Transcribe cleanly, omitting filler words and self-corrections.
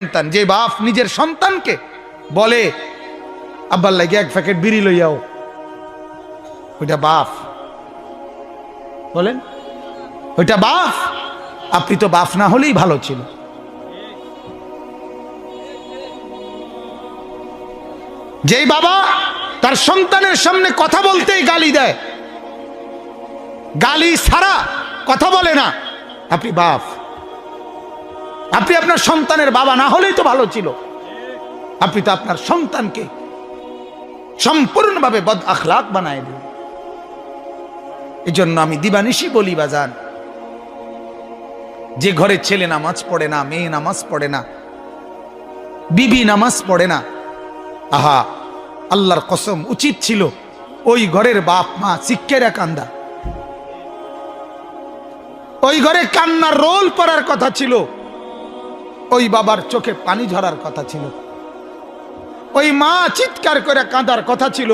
সন্তান, যে বাপ নিজের সন্তানকে বলে আব্বার লাগে এক প্যাকেট বিড়ি লইয়াও, ওইটা বাপ বলেন? ওইটা বাপ? আপনি তো বাপ না হলেই ভালো ছিল। যেই বাবা তার সন্তানের সামনে কথা বলতেই গালি দেয়, গালি ছাড়া কথা বলে না, আপনি বাপ। আপনি আপনার সন্তানের বাবা না হলেই তো ভালো ছিল। আপনি তো আপনার সন্তানকে সম্পূর্ণভাবে বদ আখলাক বানায় দিন। এই জন্য আমি দিবানিশি বলি বাজান, যে ঘরে ছেলে নামাজ পড়ে না, মেয়ে নামাজ পড়ে না, বিবি নামাজ পড়ে না, আহা আল্লাহর কসম উচিত ছিল ওই ঘরের বাপ মা শিক্ষেরা কান্দা, ওই ঘরে কান্নার রোল পড়ার কথা ছিল, ওই বাবার চোখে পানি ঝরার কথা ছিল, ওই মা চিৎকার করে কাঁদার কথা ছিল।